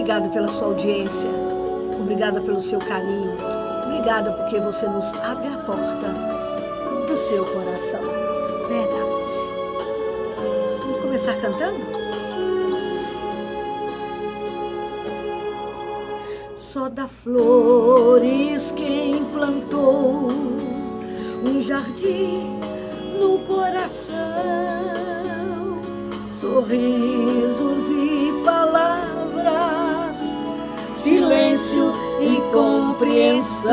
Obrigada pela sua audiência. Obrigada pelo seu carinho. Obrigada porque você nos abre a porta do seu coração. Verdade. Vamos começar cantando? Só dá flores quem plantou um jardim no coração, sorrisos e palavras, silêncio e compreensão,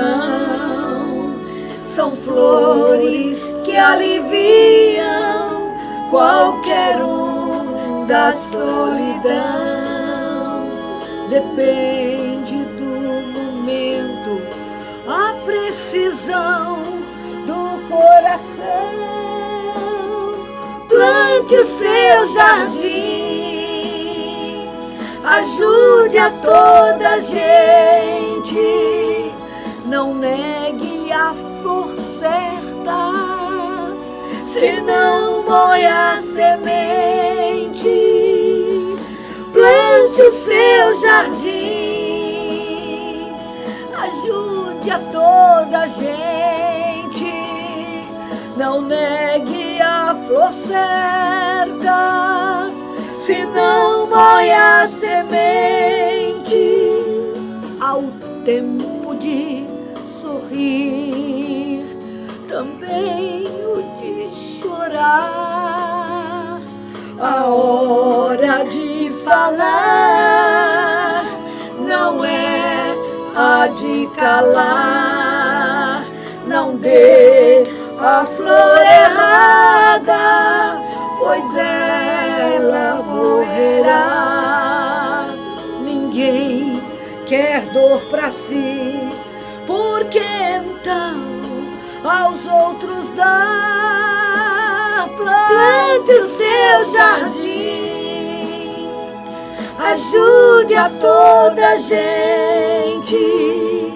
são flores que aliviam qualquer um da solidão. Depende do momento, a precisão do coração. Plante o seu jardim, ajude a toda gente, não negue a flor certa, senão morre a semente. Plante o seu jardim, ajude a toda gente, não negue a flor certa, senão morre a semente. Ao tempo de sorrir, também o de chorar, a hora de falar não é a de calar. Não dê a flor errada, pois ela morrerá. Ninguém quer dor pra si, porque então aos outros dá. Plante o seu jardim, ajude a toda gente,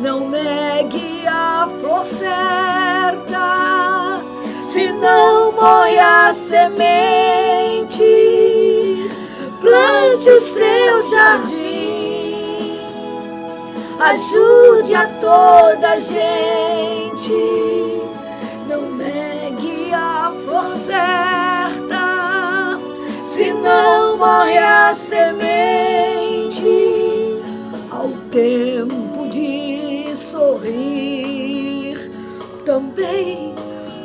não negue a flor certa, senão morre a semente. Plante o seu jardim, ajude a toda gente, não negue a flor certa, senão morre a semente. Ao tempo de sorrir, também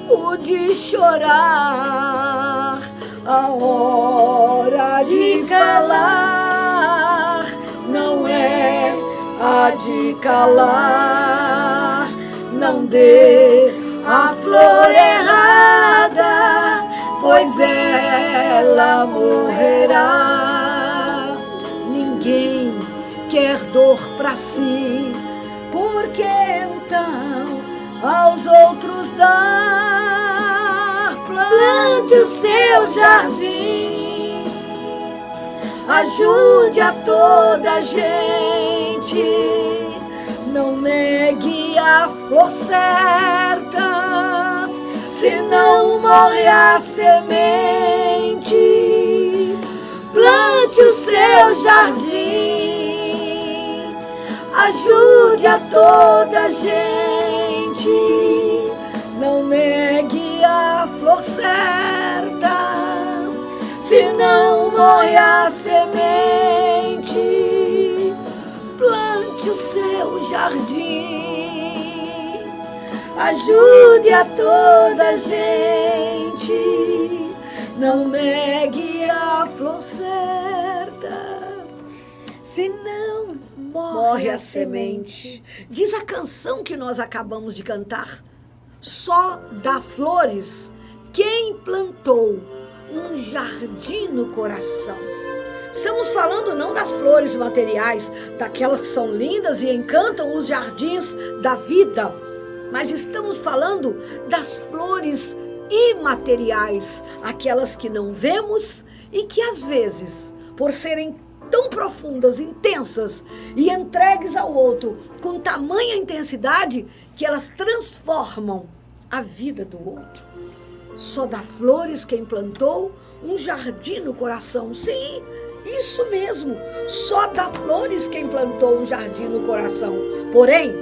o de chorar, a hora de calar não é a de calar. Não dê a flor errada, pois ela morrerá. Ninguém quer dor pra si, porque então aos outros dá. Plante o seu jardim, ajude a toda gente, não negue a flor certa, senão morre a semente. Plante o seu jardim, ajude a toda gente, não negue a flor certa, senão morre a semente. Plante o seu jardim, ajude a toda gente, não negue a flor certa, senão morre a semente. Diz a canção que nós acabamos de cantar: só dá flores quem plantou um jardim no coração. Estamos falando não das flores materiais, daquelas que são lindas e encantam os jardins da vida, mas estamos falando das flores imateriais, aquelas que não vemos e que às vezes, por serem tão profundas, intensas e entregues ao outro com tamanha intensidade, que elas transformam a vida do outro. Só dá flores quem plantou um jardim no coração. Sim, Isso mesmo, só dá flores quem plantou um jardim no coração. Porém,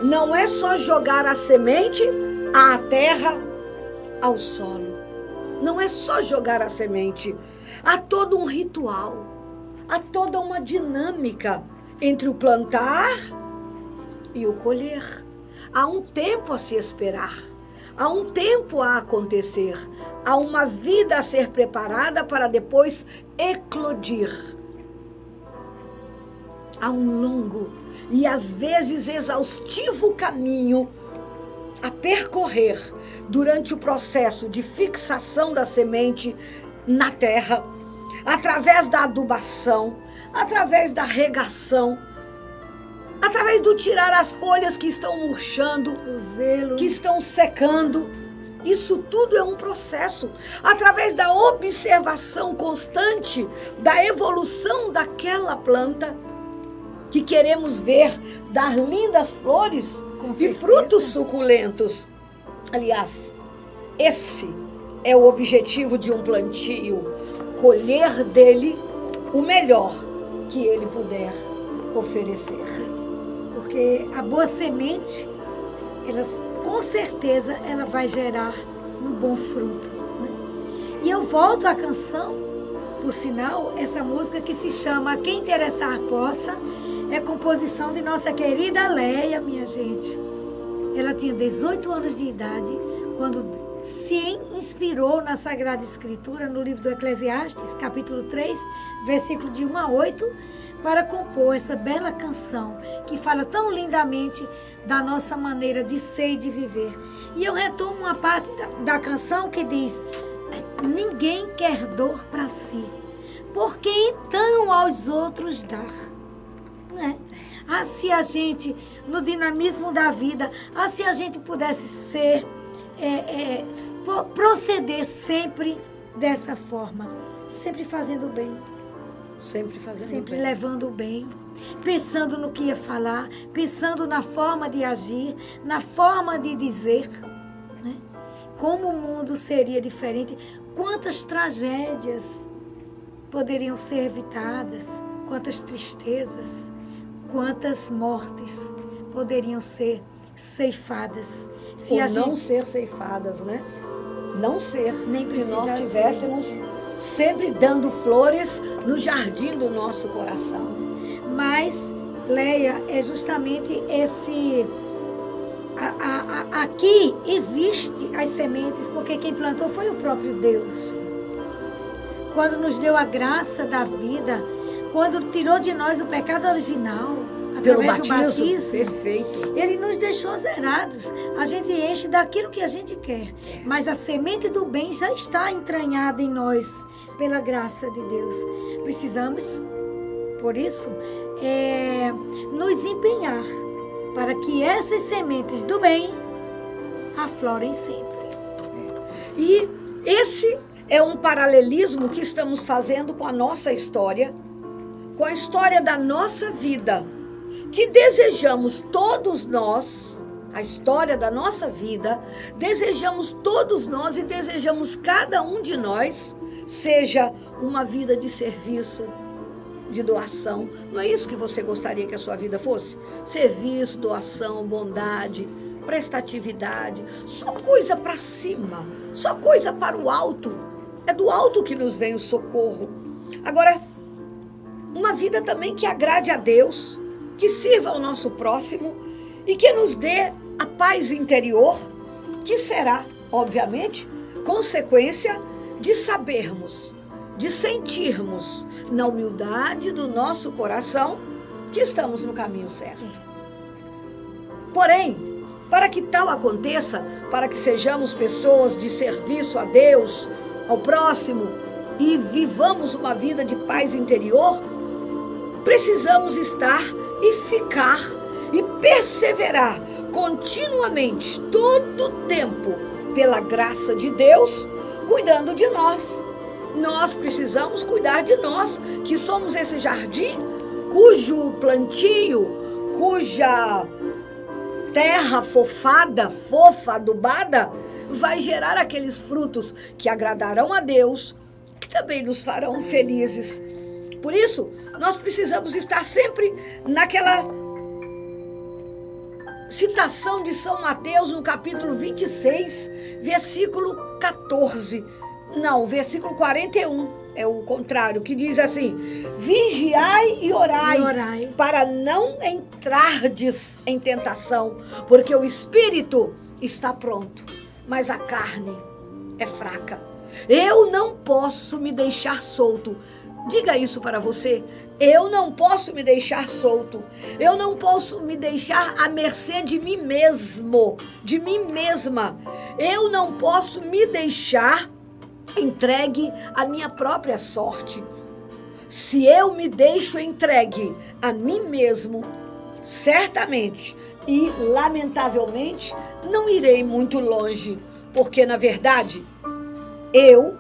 não é só jogar a semente à terra, ao solo. Não é só jogar a semente. Há todo um ritual, há toda uma dinâmica entre o plantar e o colher. Há um tempo a se esperar, há um tempo a acontecer, há uma vida a ser preparada para depois eclodir. Há um longo e às vezes exaustivo caminho a percorrer durante o processo de fixação da semente na terra, através da adubação, através da regação, através do tirar as folhas que estão murchando, o zelo, que estão secando. Isso tudo é um processo. Através da observação constante da evolução daquela planta, que queremos ver dar lindas flores e frutos suculentos. Aliás, esse é o objetivo de um plantio, colher dele o melhor que ele puder oferecer. Porque a boa semente, com certeza, ela vai gerar um bom fruto. Né? E eu volto à canção, por sinal, essa música que se chama Quem Interessar Possa, é composição de nossa querida Leia, minha gente. Ela tinha 18 anos de idade quando se inspirou na Sagrada Escritura, no livro do Eclesiastes, capítulo 3, versículo de 1 a 8, para compor essa bela canção que fala tão lindamente da nossa maneira de ser e de viver. E eu retomo uma parte da canção que diz: ninguém quer dor para si, porque então aos outros dar. Se a gente, no dinamismo da vida, se a gente pudesse ser, proceder sempre dessa forma, sempre fazendo o bem. Sempre levando o bem, pensando no que ia falar, pensando na forma de agir, na forma de dizer, né? Como o mundo seria diferente, quantas tragédias poderiam ser evitadas, quantas tristezas, quantas mortes poderiam ser ceifadas. Se ou não ser ceifadas, né? Não ser, se nós tivéssemos sempre dando flores no jardim do nosso coração. Mas, Leia, é justamente esse... Aqui existe as sementes, porque quem plantou foi o próprio Deus. Quando nos deu a graça da vida, quando tirou de nós o pecado original, através do batismo, perfeito. Ele nos deixou zerados. A gente enche daquilo que a gente quer. Mas a semente do bem já está entranhada em nós, pela graça de Deus. Precisamos, por isso, nos empenhar para que essas sementes do bem aflorem sempre. E esse é um paralelismo que estamos fazendo com a nossa história, com a história da nossa vida, que desejamos todos nós, a história da nossa vida, desejamos todos nós e desejamos cada um de nós, seja uma vida de serviço, de doação. Não é isso que você gostaria que a sua vida fosse? Serviço, doação, bondade, prestatividade, só coisa para cima, só coisa para o alto. É do alto que nos vem o socorro. Agora, uma vida também que agrade a Deus, que sirva ao nosso próximo e que nos dê a paz interior, que será, obviamente, consequência de sabermos, de sentirmos na humildade do nosso coração que estamos no caminho certo. Porém, para que tal aconteça, para que sejamos pessoas de serviço a Deus, ao próximo e vivamos uma vida de paz interior, precisamos estar e ficar e perseverar continuamente, todo o tempo, pela graça de Deus, cuidando de nós. Nós precisamos cuidar de nós, que somos esse jardim cujo plantio, cuja terra fofada, fofa, adubada, vai gerar aqueles frutos que agradarão a Deus, que também nos farão felizes. Por isso, nós precisamos estar sempre naquela citação de São Mateus, no capítulo 26, versículo 14. Não, versículo 41, é o contrário, que diz assim: vigiai e orai, para não entrardes em tentação, porque o espírito está pronto, mas a carne é fraca. Eu não posso me deixar solto. Diga isso para você. Eu não posso me deixar solto. Eu não posso me deixar à mercê de mim mesmo, de mim mesma. Eu não posso me deixar entregue à minha própria sorte. Se eu me deixo entregue a mim mesmo, certamente e lamentavelmente não irei muito longe, porque na verdade eu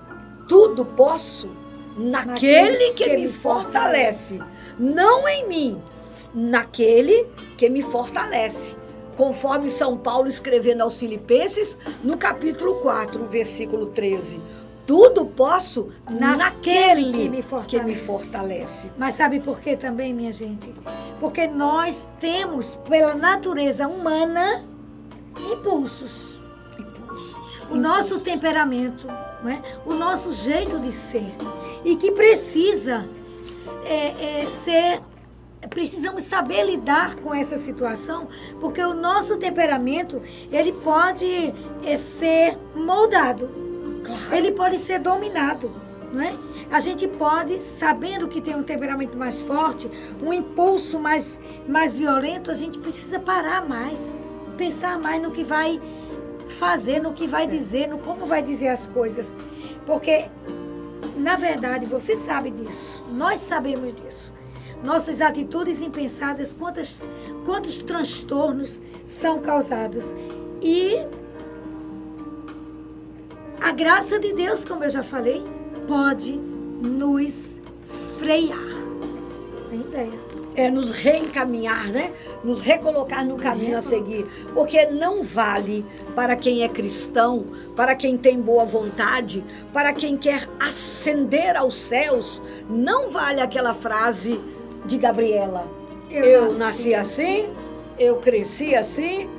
tudo posso naquele que me fortalece, não em mim, naquele que me fortalece. Conforme São Paulo escrevendo aos Filipenses, no capítulo 4, versículo 13. Tudo posso naquele que me fortalece. Mas sabe por quê também, minha gente? Porque nós temos, pela natureza humana, impulsos. O nosso temperamento, né? O nosso jeito de ser. E que precisa precisamos saber lidar com essa situação, porque o nosso temperamento, ele pode ser moldado, claro. Ele pode ser dominado, não é? A gente pode, sabendo que tem um temperamento mais forte, um impulso mais violento, a gente precisa parar mais, pensar mais no que vai fazer, no que vai dizer, no como vai dizer as coisas, porque na verdade, você sabe disso, nós sabemos disso. Nossas atitudes impensadas, quantos transtornos são causados. E a graça de Deus, como eu já falei, pode nos frear. Tem ideia? É nos reencaminhar, né? Nos recolocar no caminho a seguir. Porque não vale para quem é cristão, para quem tem boa vontade, para quem quer ascender aos céus, não vale aquela frase de Gabriela. Eu nasci assim, eu cresci assim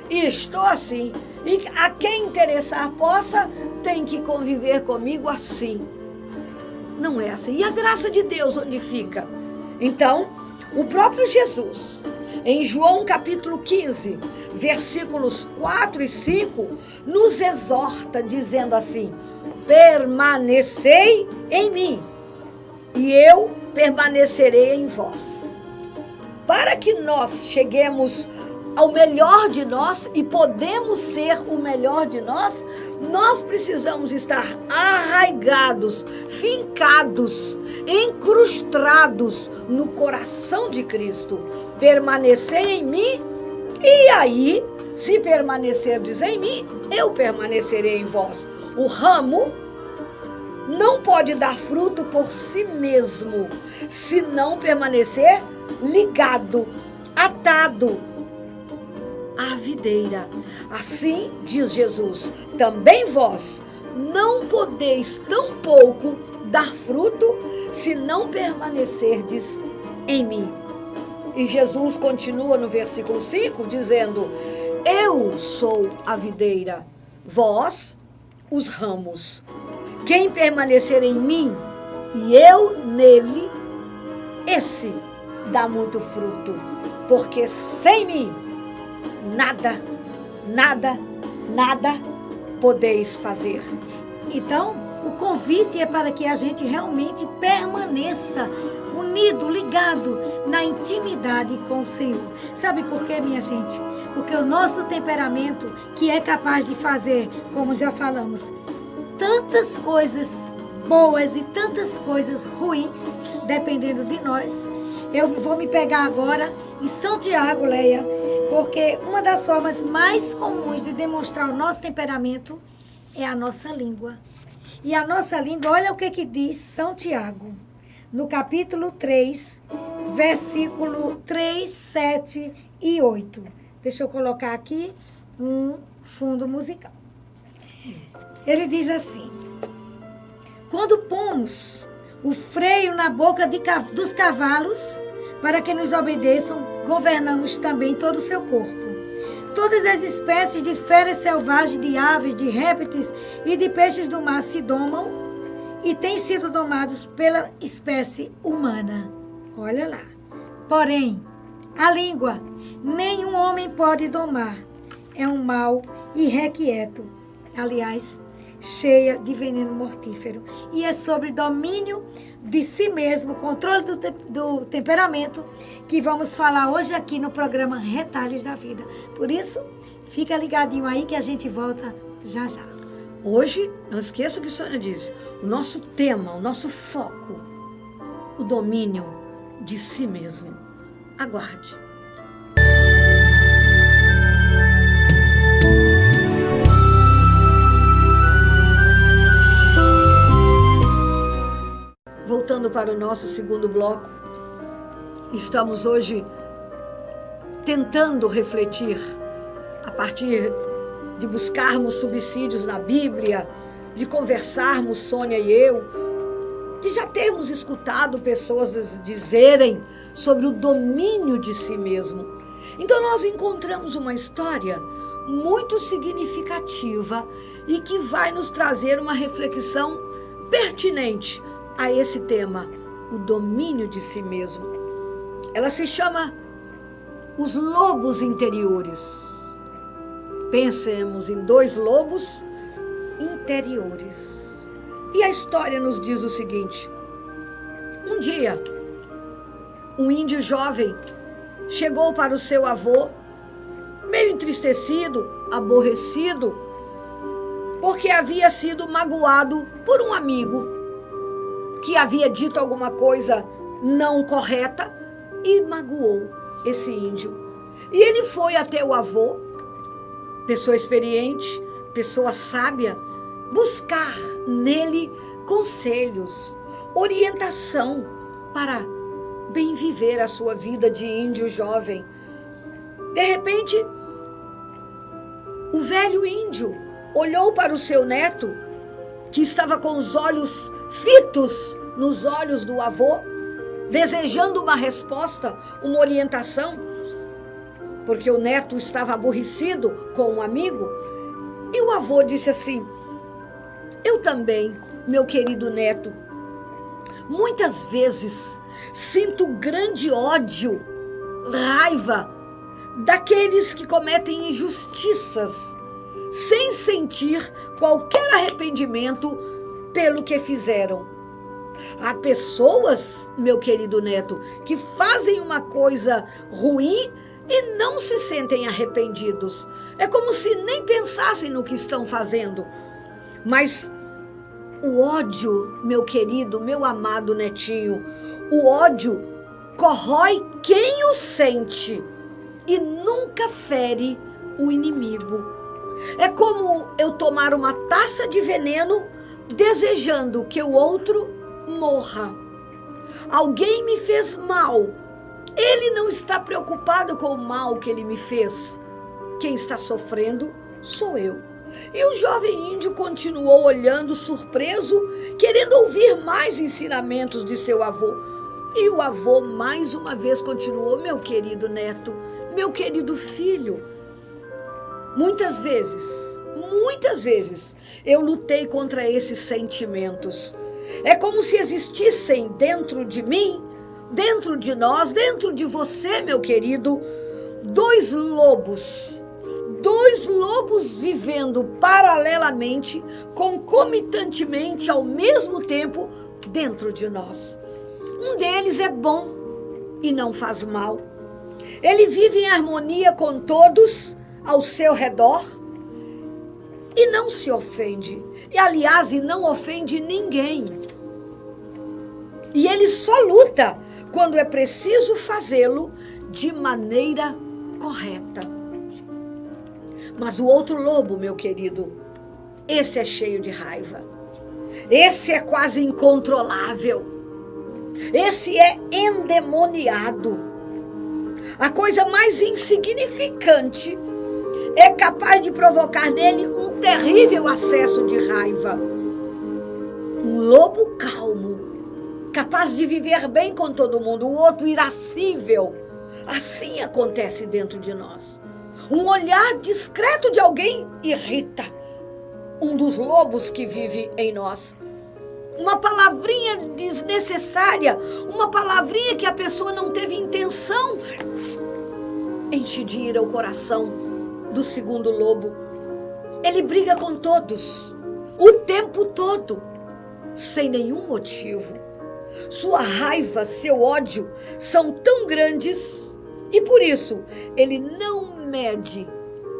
e estou assim. E a quem interessar possa, tem que conviver comigo assim. Não é assim. E a graça de Deus onde fica? Então, o próprio Jesus, em João capítulo 15, versículos 4 e 5, nos exorta dizendo assim: permanecei em mim e eu permanecerei em vós. Para que nós cheguemos ao melhor de nós e podemos ser o melhor de nós, nós precisamos estar arraigados, fincados, encrustados no coração de Cristo. Permanecer em mim, e aí, se permanecerdes em mim, eu permanecerei em vós. O ramo não pode dar fruto por si mesmo, se não permanecer ligado, atado à videira. Assim, diz Jesus, também vós não podeis tampouco dar fruto se não permanecerdes em mim. E Jesus continua no versículo 5 dizendo: eu sou a videira, vós os ramos. Quem permanecer em mim e eu nele, esse dá muito fruto, porque sem mim nada podeis fazer. Então, o convite é para que a gente realmente permaneça unido, ligado na intimidade com o Senhor. Sabe por quê, minha gente? Porque o nosso temperamento, que é capaz de fazer, como já falamos, tantas coisas boas e tantas coisas ruins, dependendo de nós. Eu vou me pegar agora em São Tiago, Leia, porque uma das formas mais comuns de demonstrar o nosso temperamento é a nossa língua. E a nossa língua, olha o que diz São Tiago, no capítulo 3, versículo 3, 7 e 8. Deixa eu colocar aqui um fundo musical. Ele diz assim: quando pomos o freio na boca dos cavalos, para que nos obedeçam, governamos também todo o seu corpo. Todas as espécies de feras selvagens, de aves, de répteis e de peixes do mar se domam e têm sido domados pela espécie humana. Olha lá. Porém, a língua, nenhum homem pode domar. É um mal irrequieto, aliás, cheia de veneno mortífero. E é sobre domínio de si mesmo, controle do temperamento, que vamos falar hoje aqui no programa Retalhos da Vida. Por isso, fica ligadinho aí que a gente volta já já. Hoje, não esqueça o que a Sônia disse, o nosso tema, o nosso foco, o domínio de si mesmo. Aguarde. Voltando para o nosso segundo bloco, estamos hoje tentando refletir a partir de buscarmos subsídios na Bíblia, de conversarmos, Sônia e eu, de já termos escutado pessoas dizerem sobre o domínio de si mesmo. Então nós encontramos uma história muito significativa e que vai nos trazer uma reflexão pertinente a esse tema, o domínio de si mesmo. Ela se chama Os Lobos Interiores. Pensemos em 2 lobos interiores. E a história nos diz o seguinte: um dia, um índio jovem chegou para o seu avô, meio entristecido, aborrecido, porque havia sido magoado por um amigo que havia dito alguma coisa não correta e magoou esse índio. E ele foi até o avô, pessoa experiente, pessoa sábia, buscar nele conselhos, orientação para bem viver a sua vida de índio jovem. De repente, o velho índio olhou para o seu neto, que estava com os olhos fitos nos olhos do avô, desejando uma resposta, uma orientação, porque o neto estava aborrecido com um amigo. E o avô disse assim: eu também, meu querido neto, muitas vezes sinto grande ódio, raiva daqueles que cometem injustiças, sem sentir qualquer arrependimento pelo que fizeram. Há pessoas, meu querido neto, que fazem uma coisa ruim e não se sentem arrependidos. É como se nem pensassem no que estão fazendo. Mas o ódio, meu querido, meu amado netinho, o ódio corrói quem o sente e nunca fere o inimigo. É como eu tomar uma taça de veneno desejando que o outro morra. Alguém me fez mal. Ele não está preocupado com o mal que ele me fez. Quem está sofrendo sou eu. E o jovem índio continuou olhando surpreso, querendo ouvir mais ensinamentos de seu avô. E o avô mais uma vez continuou: meu querido neto, meu querido filho, muitas vezes eu lutei contra esses sentimentos. É como se existissem dentro de mim, dentro de nós, dentro de você, meu querido, 2 lobos. 2 lobos vivendo paralelamente, concomitantemente, ao mesmo tempo, dentro de nós. Um deles é bom e não faz mal. Ele vive em harmonia com todos ao seu redor e não se ofende. E, aliás, não ofende ninguém. E ele só luta quando é preciso fazê-lo de maneira correta. Mas o outro lobo, meu querido, esse é cheio de raiva. Esse é quase incontrolável. Esse é endemoniado. A coisa mais insignificante é capaz de provocar nele um terrível acesso de raiva. Um lobo calmo capaz de viver bem com todo mundo, o outro irascível. Assim acontece dentro de nós. Um olhar discreto de alguém irrita um dos lobos que vive em nós. Uma palavrinha desnecessária, uma palavrinha que a pessoa não teve intenção, enche de ira o coração do segundo lobo. Ele briga com todos, o tempo todo, sem nenhum motivo. Sua raiva, seu ódio são tão grandes e por isso ele não mede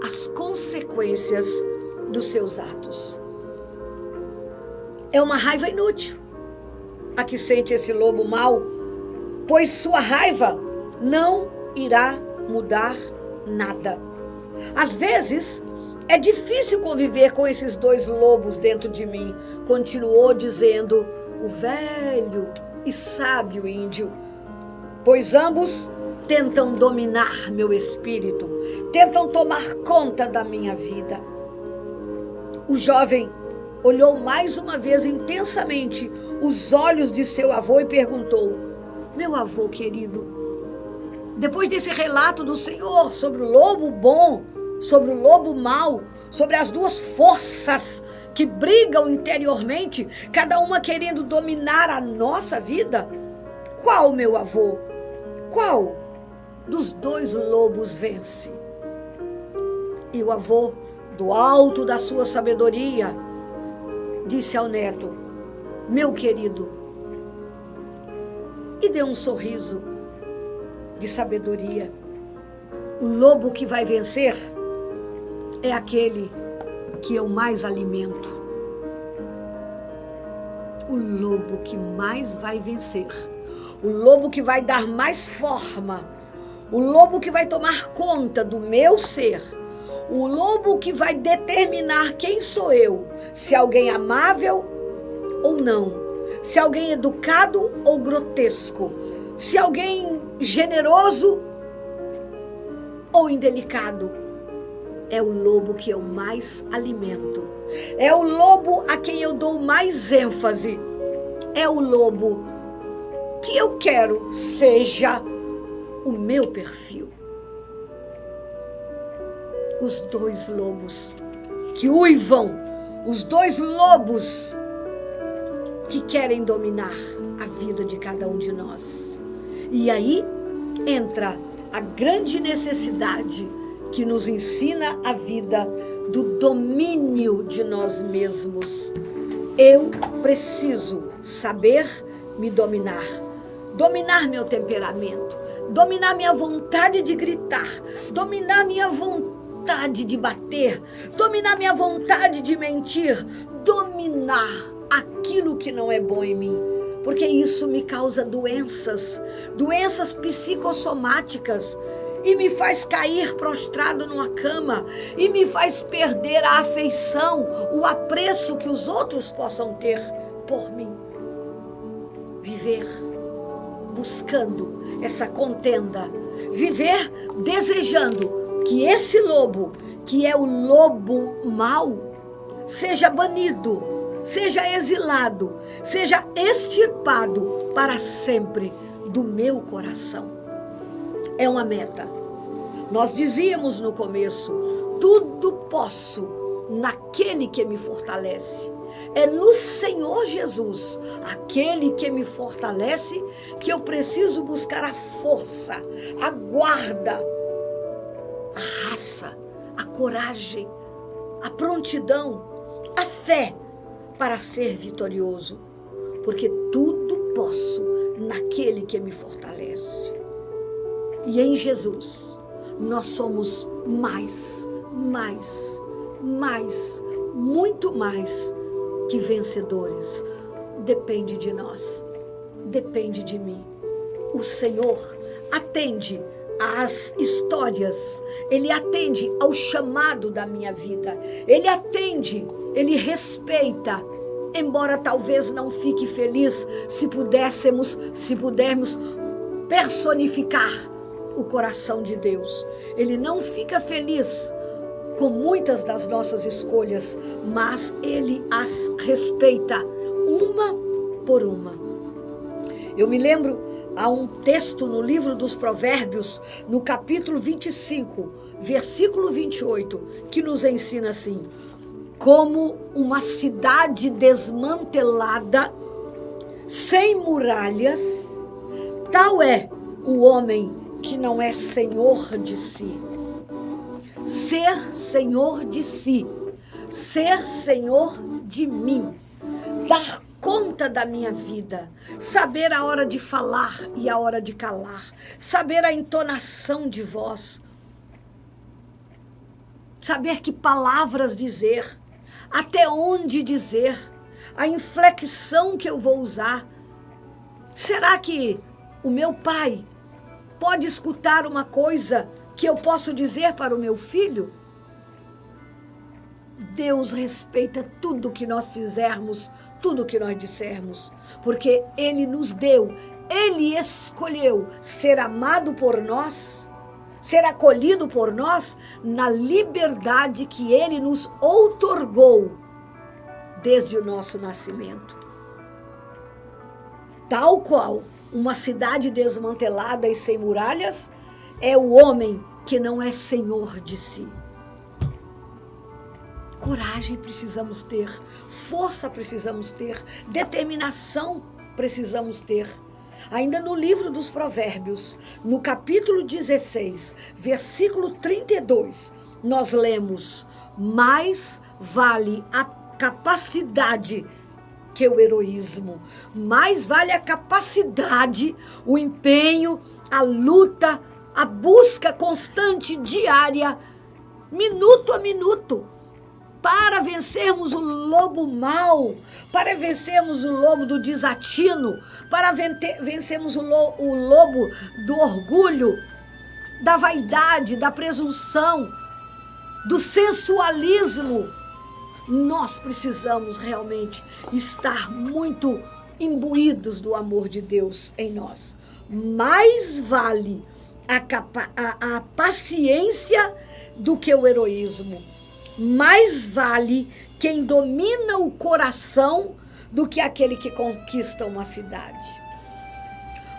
as consequências dos seus atos. É uma raiva inútil a que sente esse lobo mau, pois sua raiva não irá mudar nada. Às vezes, é difícil conviver com esses dois lobos dentro de mim, continuou dizendo o velho e sábio índio, pois ambos tentam dominar meu espírito, tentam tomar conta da minha vida. O jovem olhou mais uma vez intensamente os olhos de seu avô e perguntou: meu avô querido, depois desse relato do Senhor sobre o lobo bom, sobre o lobo mau, sobre as duas forças que brigam interiormente, cada uma querendo dominar a nossa vida, qual, meu avô, qual dos dois lobos vence? E o avô, do alto da sua sabedoria, disse ao neto: meu querido, e deu um sorriso de sabedoria. O lobo que vai vencer é aquele que eu mais alimento. O lobo que mais vai vencer, o lobo que vai dar mais forma, o lobo que vai tomar conta do meu ser, o lobo que vai determinar quem sou eu, se alguém amável ou não, se alguém educado ou grotesco, se alguém generoso ou indelicado. É o lobo que eu mais alimento, é o lobo a quem eu dou mais ênfase, é o lobo que eu quero seja o meu perfil. Os dois lobos que uivam, os dois lobos que querem dominar a vida de cada um de nós. E aí entra a grande necessidade que nos ensina a vida do domínio de nós mesmos. Eu preciso saber me dominar, dominar meu temperamento, dominar minha vontade de gritar, dominar minha vontade de bater, dominar minha vontade de mentir, dominar aquilo que não é bom em mim, porque isso me causa doenças psicossomáticas, e me faz cair prostrado numa cama, e me faz perder a afeição, o apreço que os outros possam ter por mim. Viver buscando essa contenda, viver desejando que esse lobo, que é o lobo mau, seja banido, seja exilado, seja extirpado para sempre do meu coração. É uma meta. Nós dizíamos no começo: tudo posso naquele que me fortalece. É no Senhor Jesus, aquele que me fortalece, que eu preciso buscar a força, a guarda, a raça, a coragem, a prontidão, a fé para ser vitorioso. Porque tudo posso naquele que me fortalece. E em Jesus, nós somos muito mais que vencedores. Depende de nós, depende de mim. O Senhor atende às histórias, Ele atende ao chamado da minha vida, Ele atende, Ele respeita, embora talvez não fique feliz se pudermos personificar o coração de Deus. Ele não fica feliz com muitas das nossas escolhas, mas Ele as respeita uma por uma. Eu me lembro, há um texto no livro dos Provérbios, no capítulo 25, versículo 28, que nos ensina assim: como uma cidade desmantelada, sem muralhas, tal é o homem que não é senhor de si. Ser senhor de si, ser senhor de mim, dar conta da minha vida, saber a hora de falar e a hora de calar, saber a entonação de voz, saber que palavras dizer, até onde dizer, a inflexão que eu vou usar. Será que o meu pai pode escutar uma coisa que eu posso dizer para o meu filho? Deus respeita tudo que nós fizermos, tudo que nós dissermos, porque Ele nos deu, Ele escolheu ser amado por nós, ser acolhido por nós na liberdade que Ele nos outorgou desde o nosso nascimento. Tal qual uma cidade desmantelada e sem muralhas é o homem que não é senhor de si. Coragem precisamos ter, força precisamos ter, determinação precisamos ter. Ainda no livro dos Provérbios, no capítulo 16, versículo 32, nós lemos: mais vale a capacidade que o heroísmo, mais vale a capacidade, o empenho, a luta, a busca constante, diária, minuto a minuto, para vencermos o lobo mau, para vencermos o lobo do desatino, para vencermos o lobo do orgulho, da vaidade, da presunção, do sensualismo. Nós precisamos realmente estar muito imbuídos do amor de Deus em nós. Mais vale a paciência do que o heroísmo. Mais vale quem domina o coração do que aquele que conquista uma cidade.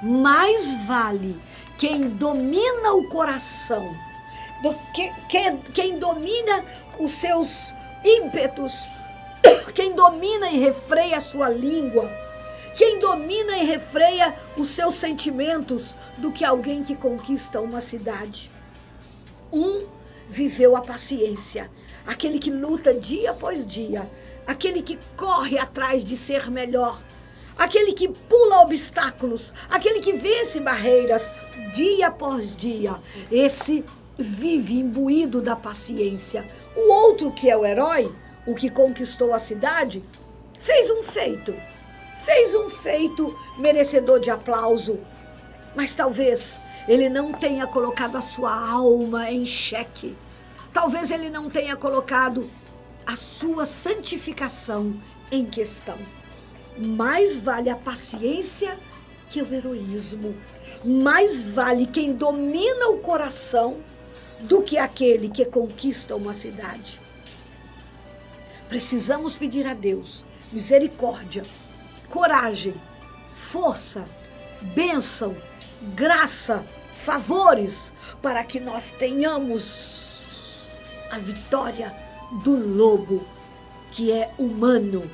Mais vale quem domina o coração do que quem domina os seus ímpetos, quem domina e refreia a sua língua, quem domina e refreia os seus sentimentos, do que alguém que conquista uma cidade. Viveu a paciência, aquele que luta dia após dia, aquele que corre atrás de ser melhor, aquele que pula obstáculos, aquele que vence barreiras dia após dia. Esse vive imbuído da paciência. O outro, que é o herói, o que conquistou a cidade, fez um feito merecedor de aplauso, mas talvez ele não tenha colocado a sua alma em xeque, talvez ele não tenha colocado a sua santificação em questão. Mais vale a paciência que o heroísmo, mais vale quem domina o coração do que aquele que conquista uma cidade. Precisamos pedir a Deus misericórdia, coragem, força, bênção, graça, favores, para que nós tenhamos a vitória do lobo, que é humano.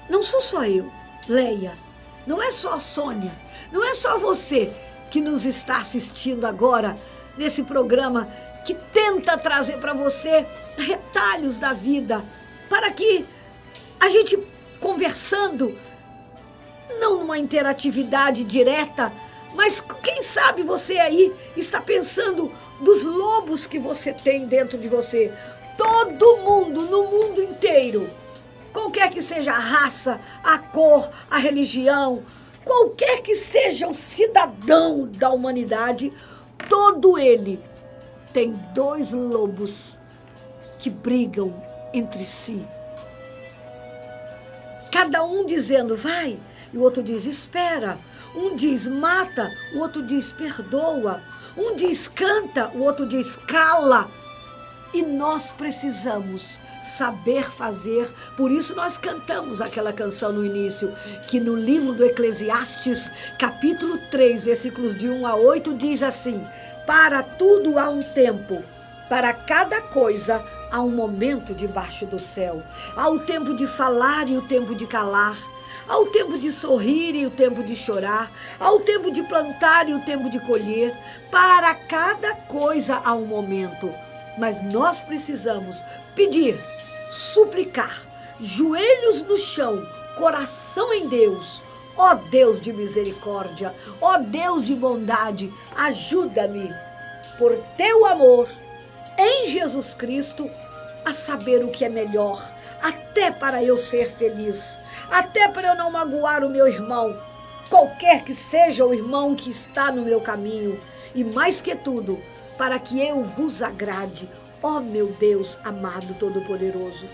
Não sou só eu, Leia, não é só a Sônia, não é só você que nos está assistindo agora nesse programa que tenta trazer para você retalhos da vida, para que a gente, conversando, não numa interatividade direta, mas quem sabe você aí está pensando dos lobos que você tem dentro de você. Todo mundo, no mundo inteiro, qualquer que seja a raça, a cor, a religião, qualquer que seja o cidadão da humanidade, todo ele tem dois lobos que brigam entre si. Cada um dizendo vai, e o outro diz espera. Um diz mata, o outro diz perdoa. Um diz canta, o outro diz cala. E nós precisamos saber fazer. Por isso nós cantamos aquela canção no início, que no livro do Eclesiastes, capítulo 3, versículos de 1 a 8, diz assim: para tudo há um tempo, para cada coisa há um momento debaixo do céu. Há o tempo de falar e o tempo de calar. Há o tempo de sorrir e o tempo de chorar. Há o tempo de plantar e o tempo de colher. Para cada coisa há um momento. Mas nós precisamos pedir, suplicar, joelhos no chão, coração em Deus. Ó Deus de misericórdia, ó Deus de bondade, ajuda-me, por teu amor, em Jesus Cristo, a saber o que é melhor, até para eu ser feliz, até para eu não magoar o meu irmão, qualquer que seja o irmão que está no meu caminho, e mais que tudo, para que eu vos agrade, ó meu Deus amado todo-poderoso.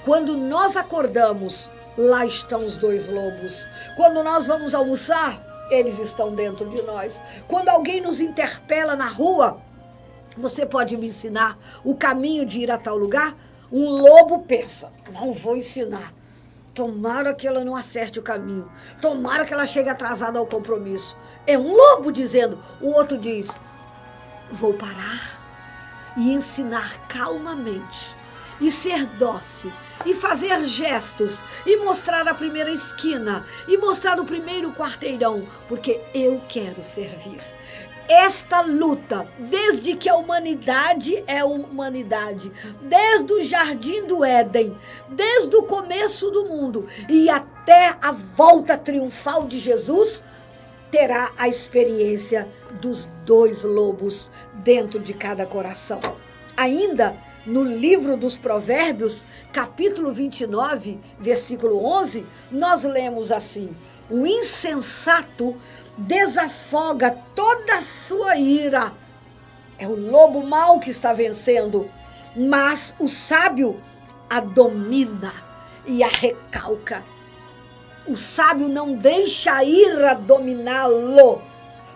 Quando nós acordamos, lá estão os dois lobos. Quando nós vamos almoçar, eles estão dentro de nós. Quando alguém nos interpela na rua, você pode me ensinar o caminho de ir a tal lugar? Um lobo pensa, não vou ensinar. Tomara que ela não acerte o caminho. Tomara que ela chegue atrasada ao compromisso. É um lobo dizendo. O outro diz, vou parar e ensinar calmamente, e ser dócil, e fazer gestos, e mostrar a primeira esquina, e mostrar o primeiro quarteirão, porque eu quero servir. Esta luta, desde que a humanidade é humanidade, desde o jardim do Éden, desde o começo do mundo e até a volta triunfal de Jesus, terá a experiência dos dois lobos dentro de cada coração. Ainda no livro dos Provérbios, capítulo 29, versículo 11, nós lemos assim: o insensato desafoga toda a sua ira. É o lobo mau que está vencendo, mas o sábio a domina e a recalca. O sábio não deixa a ira dominá-lo,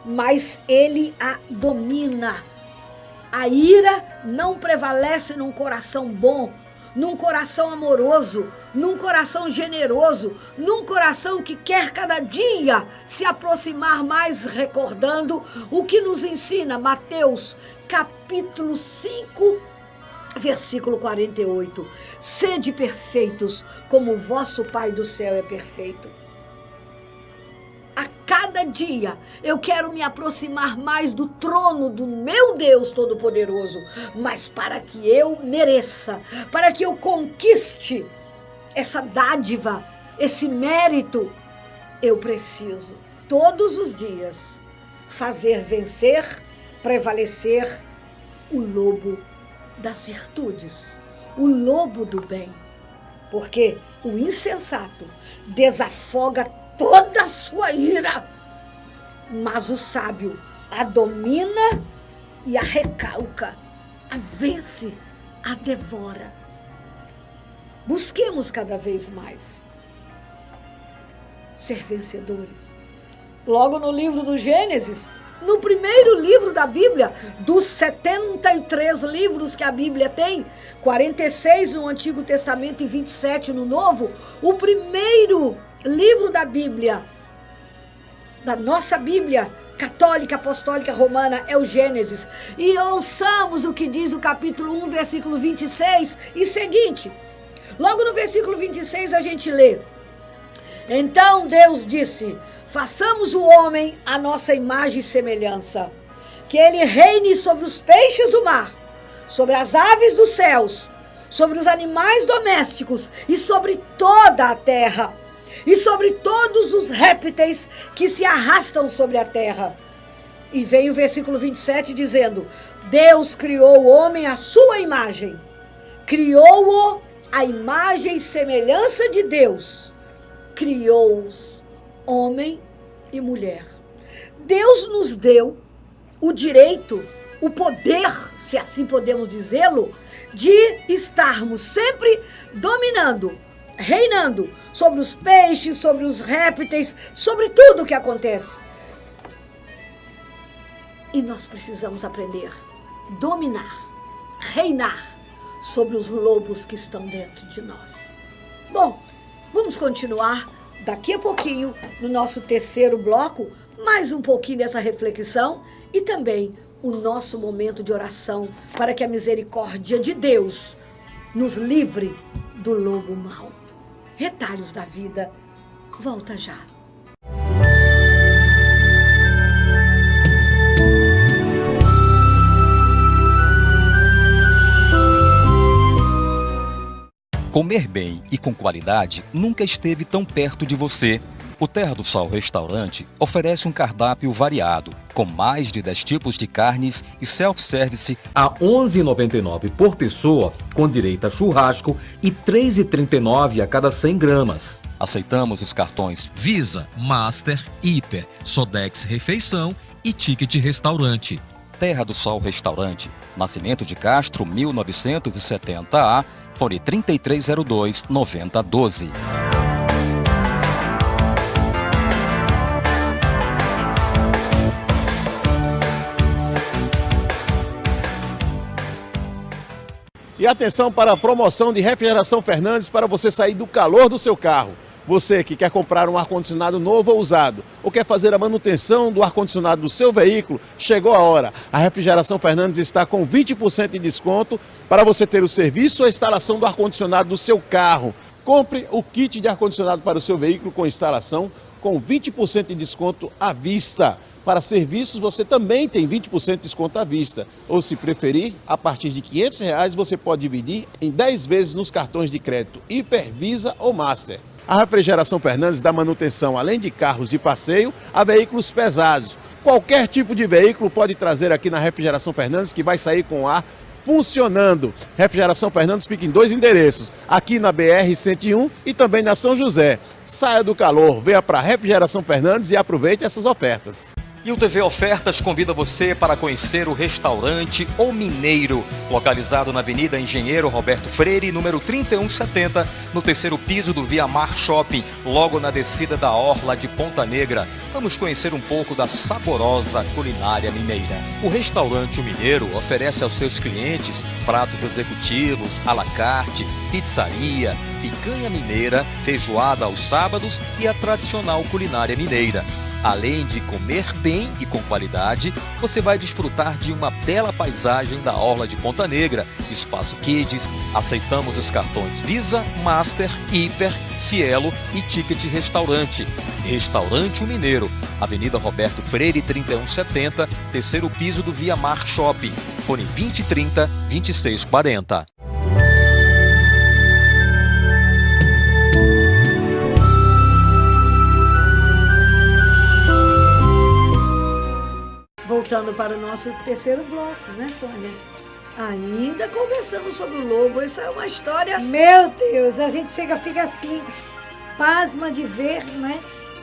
mas ele a domina. A ira não prevalece num coração bom, num coração amoroso, num coração generoso, num coração que quer cada dia se aproximar mais, recordando o que nos ensina Mateus, capítulo 5, versículo 48. Sede perfeitos, como o vosso Pai do céu é perfeito. A cada dia eu quero me aproximar mais do trono do meu Deus Todo-Poderoso, mas para que eu mereça, para que eu conquiste essa dádiva, esse mérito, eu preciso todos os dias fazer vencer, prevalecer o lobo das virtudes, o lobo do bem, porque o insensato desafoga toda a sua ira, mas o sábio a domina e a recalca, a vence, a devora. Busquemos cada vez mais ser vencedores. Logo no livro do Gênesis, no primeiro livro da Bíblia, dos 73 livros que a Bíblia tem, 46 no Antigo Testamento e 27 no Novo, o primeiro livro da Bíblia, da nossa Bíblia católica, apostólica, romana, é o Gênesis. E ouçamos o que diz o capítulo 1, versículo 26 e seguinte. Logo no versículo 26 a gente lê: então Deus disse, façamos o homem à nossa imagem e semelhança, que ele reine sobre os peixes do mar, sobre as aves dos céus, sobre os animais domésticos e sobre toda a terra, e sobre todos os répteis que se arrastam sobre a terra. E vem o versículo 27 dizendo, Deus criou o homem à sua imagem, criou-o à imagem e semelhança de Deus, criou-os homem e mulher. Deus nos deu o direito, o poder, se assim podemos dizê-lo, de estarmos sempre dominando, reinando sobre os peixes, sobre os répteis, sobre tudo o que acontece. E nós precisamos aprender, dominar, reinar sobre os lobos que estão dentro de nós. Bom, vamos continuar daqui a pouquinho no nosso terceiro bloco, mais um pouquinho dessa reflexão e também o nosso momento de oração para que a misericórdia de Deus nos livre do lobo mau. Retalhos da vida. Volta já. Comer bem e com qualidade nunca esteve tão perto de você. O Terra do Sol Restaurante oferece um cardápio variado, com mais de 10 tipos de carnes e self-service a R$ 11,99 por pessoa, com direito a churrasco, e R$ 3,39 a cada 100 gramas. Aceitamos os cartões Visa, Master, Hiper, Sodex Refeição e Ticket Restaurante. Terra do Sol Restaurante, Nascimento de Castro, 1970A, fone 3302-9012. E atenção para a promoção de Refrigeração Fernandes para você sair do calor do seu carro. Você que quer comprar um ar-condicionado novo ou usado, ou quer fazer a manutenção do ar-condicionado do seu veículo, chegou a hora. A Refrigeração Fernandes está com 20% de desconto para você ter o serviço ou a instalação do ar-condicionado do seu carro. Compre o kit de ar-condicionado para o seu veículo com instalação com 20% de desconto à vista. Para serviços, você também tem 20% de desconto à vista. Ou, se preferir, a partir de R$ 500 você pode dividir em 10 vezes nos cartões de crédito Hiper, Visa ou Master. A Refrigeração Fernandes dá manutenção, além de carros de passeio, a veículos pesados. Qualquer tipo de veículo pode trazer aqui na Refrigeração Fernandes, que vai sair com o ar funcionando. Refrigeração Fernandes fica em 2 endereços, aqui na BR-101 e também na São José. Saia do calor, venha para a Refrigeração Fernandes e aproveite essas ofertas. E o TV Ofertas convida você para conhecer o restaurante O Mineiro, localizado na Avenida Engenheiro Roberto Freire, número 3170, no 3º piso do Via Mar Shopping, logo na descida da Orla de Ponta Negra. Vamos conhecer um pouco da saborosa culinária mineira. O restaurante O Mineiro oferece aos seus clientes pratos executivos, à la carte, pizzaria, picanha mineira, feijoada aos sábados e a tradicional culinária mineira. Além de comer bem e com qualidade, você vai desfrutar de uma bela paisagem da Orla de Ponta Negra, Espaço Kids. Aceitamos os cartões Visa, Master, Hiper, Cielo e Ticket Restaurante. Restaurante O Mineiro, Avenida Roberto Freire 3170, 3º piso do Via Mar Shopping. Fone 2030-2640. Voltando para o nosso terceiro bloco, né, Sônia? Ainda conversando sobre o lobo, isso é uma história... Meu Deus, a gente fica assim, pasma de ver, né?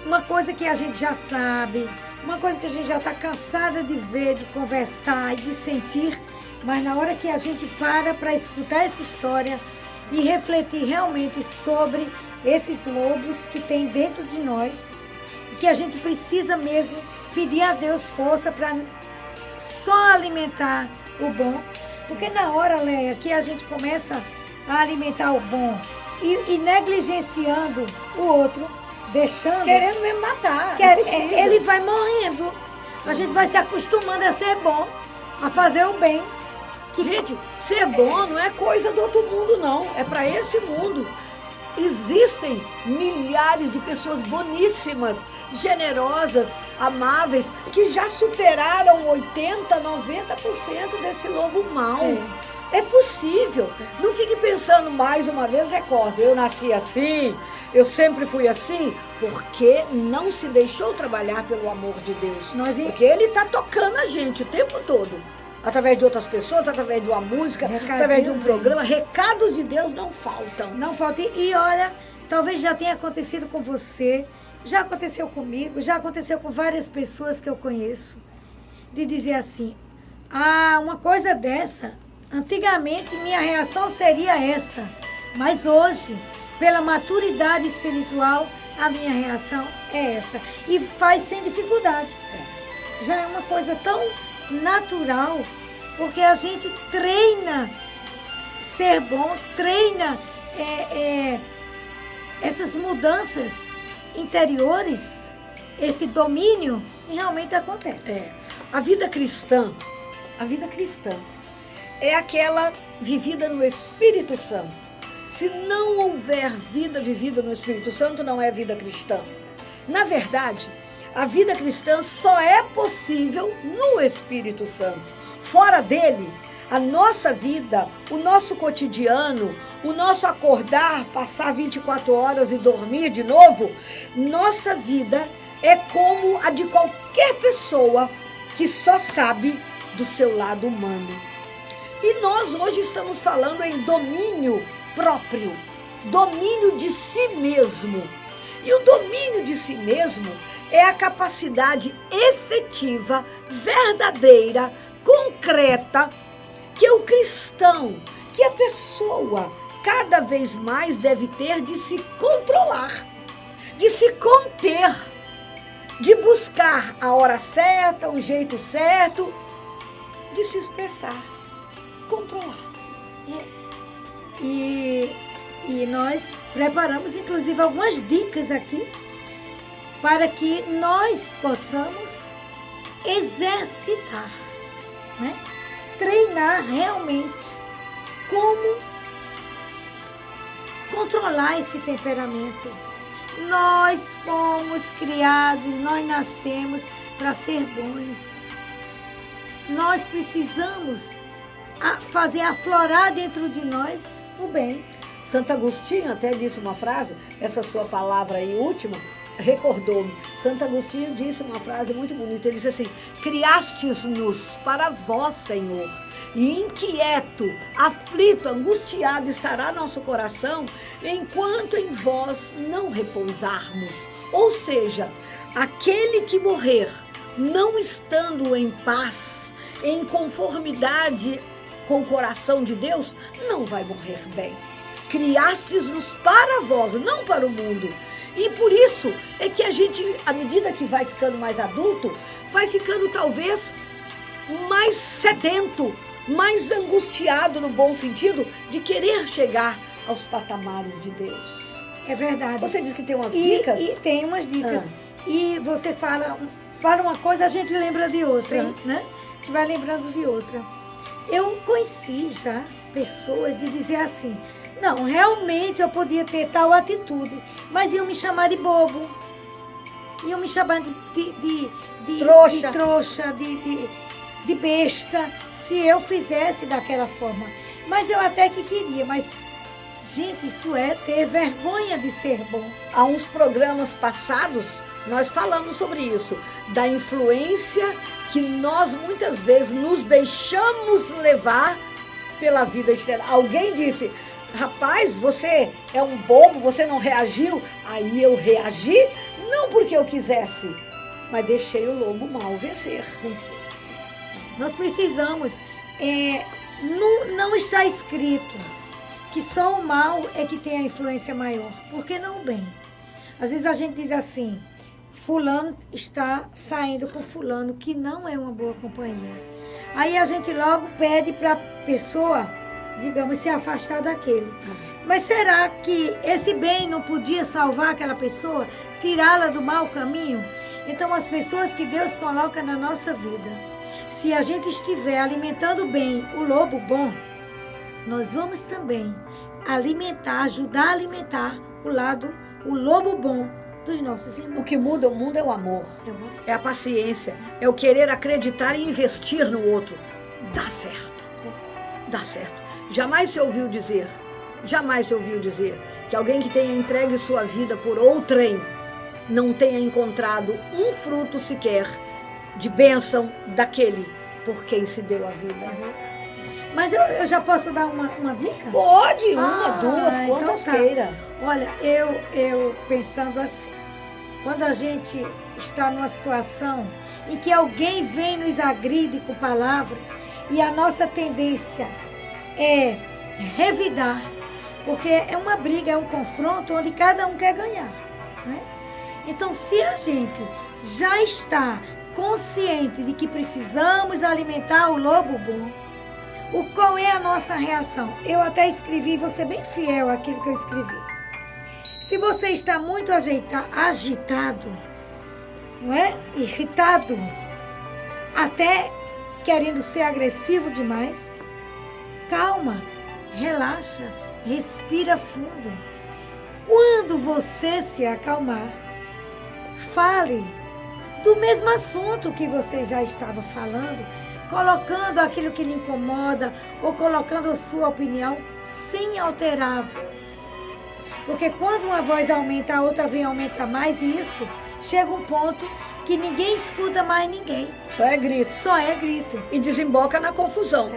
Uma coisa que a gente já sabe, uma coisa que a gente já está cansada de ver, de conversar e de sentir, mas na hora que a gente para escutar essa história e refletir realmente sobre esses lobos que tem dentro de nós, e que a gente precisa mesmo pedir a Deus força para só alimentar o bom, porque na hora, Leia, que a gente começa a alimentar o bom e negligenciando o outro, deixando... Querendo mesmo matar, ele vai morrendo. A gente vai se acostumando a ser bom, a fazer o bem. Gente, ser bom não é coisa do outro mundo, não. É para esse mundo. Existem milhares de pessoas boníssimas, generosas, amáveis, que já superaram 80%, 90% desse lobo mau. É possível. Não fique pensando mais uma vez, recordo, eu nasci assim, eu sempre fui assim, porque não se deixou trabalhar pelo amor de Deus. Porque Ele está tocando a gente o tempo todo. Através de outras pessoas, através de uma música, através de um programa. Recados de Deus não faltam. Não faltam. E olha, talvez já tenha acontecido com você, já aconteceu comigo, já aconteceu com várias pessoas que eu conheço, de dizer assim, uma coisa dessa, antigamente minha reação seria essa, mas hoje, pela maturidade espiritual, a minha reação é essa. E faz sem dificuldade. Já é uma coisa tão natural, porque a gente treina ser bom treina essas mudanças interiores, esse domínio, e realmente acontece. A vida cristã é aquela vivida no Espírito Santo. Se não houver vida vivida no Espírito Santo, não é vida cristã. Na verdade, a vida cristã só é possível no Espírito Santo. Fora dele, a nossa vida, o nosso cotidiano, o nosso acordar, passar 24 horas e dormir de novo, nossa vida é como a de qualquer pessoa que só sabe do seu lado humano. E nós hoje estamos falando em domínio próprio, domínio de si mesmo. E o domínio de si mesmo é a capacidade efetiva, verdadeira, concreta, que o cristão, que a pessoa cada vez mais deve ter de se controlar, de se conter, de buscar a hora certa, o jeito certo, de se expressar, controlar-se. E nós preparamos, inclusive, algumas dicas aqui para que nós possamos exercitar, né? Treinar realmente como controlar esse temperamento. Nós fomos criados, nós nascemos para ser bons. Nós precisamos fazer aflorar dentro de nós o bem. Santo Agostinho até disse uma frase, essa sua palavra aí última, recordou-me. Santo Agostinho disse uma frase muito bonita, ele disse assim: criastes-nos para vós, Senhor, e inquieto, aflito, angustiado estará nosso coração, enquanto em vós não repousarmos. Ou seja, aquele que morrer, não estando em paz, em conformidade com o coração de Deus, não vai morrer bem. Criastes-nos para vós, não para o mundo. E por isso é que a gente, à medida que vai ficando mais adulto, vai ficando talvez mais sedento, mais angustiado no bom sentido, de querer chegar aos patamares de Deus. É verdade. Você disse que tem umas dicas? E tem umas dicas. E você fala uma coisa, a gente lembra de outra, né? A gente vai lembrando de outra. Eu conheci já pessoas de dizer assim: não, realmente eu podia ter tal atitude, mas iam me chamar de bobo, iam me chamar de trouxa, de besta, se eu fizesse daquela forma. Mas eu até que queria, mas, gente, isso é ter vergonha de ser bom. Há uns programas passados, nós falamos sobre isso, da influência que nós muitas vezes nos deixamos levar pela vida externa. Alguém disse: rapaz, você é um bobo, você não reagiu. Aí eu reagi, não porque eu quisesse, mas deixei o lobo mau vencer. Nós precisamos, não está escrito que só o mal é que tem a influência maior, porque não o bem. Às vezes a gente diz assim: fulano está saindo com fulano, que não é uma boa companhia. Aí a gente logo pede para a pessoa, digamos, se afastar daquele. Mas será que esse bem não podia salvar aquela pessoa, tirá-la do mau caminho? Então, as pessoas que Deus coloca na nossa vida, se a gente estiver alimentando bem o lobo bom, nós vamos também ajudar a alimentar o lobo bom dos nossos irmãos. O que muda o mundo é o amor, é a paciência, é o querer acreditar e investir no outro. Dá certo, dá certo. Jamais se ouviu dizer que alguém que tenha entregue sua vida por outrem não tenha encontrado um fruto sequer de bênção daquele por quem se deu a vida. Mas eu já posso dar uma dica? Pode, uma, duas, quantas então tá. queira. Olha, eu pensando assim, quando a gente está numa situação em que alguém vem nos agride com palavras e a nossa tendência é revidar, porque é uma briga, é um confronto onde cada um quer ganhar, né? Então, se a gente já está consciente de que precisamos alimentar o lobo bom, Qual é a nossa reação? Eu até escrevi, vou ser bem fiel àquilo que eu escrevi. Se você está muito agitado, não é? Irritado, até querendo ser agressivo demais, calma, relaxa, respira fundo. Quando você se acalmar, fale do mesmo assunto que você já estava falando, colocando aquilo que lhe incomoda ou colocando a sua opinião sem alterar a voz. Porque quando uma voz aumenta, a outra vem aumenta mais, e isso chega um ponto que ninguém escuta mais ninguém. Só é grito. Só é grito. E desemboca na confusão,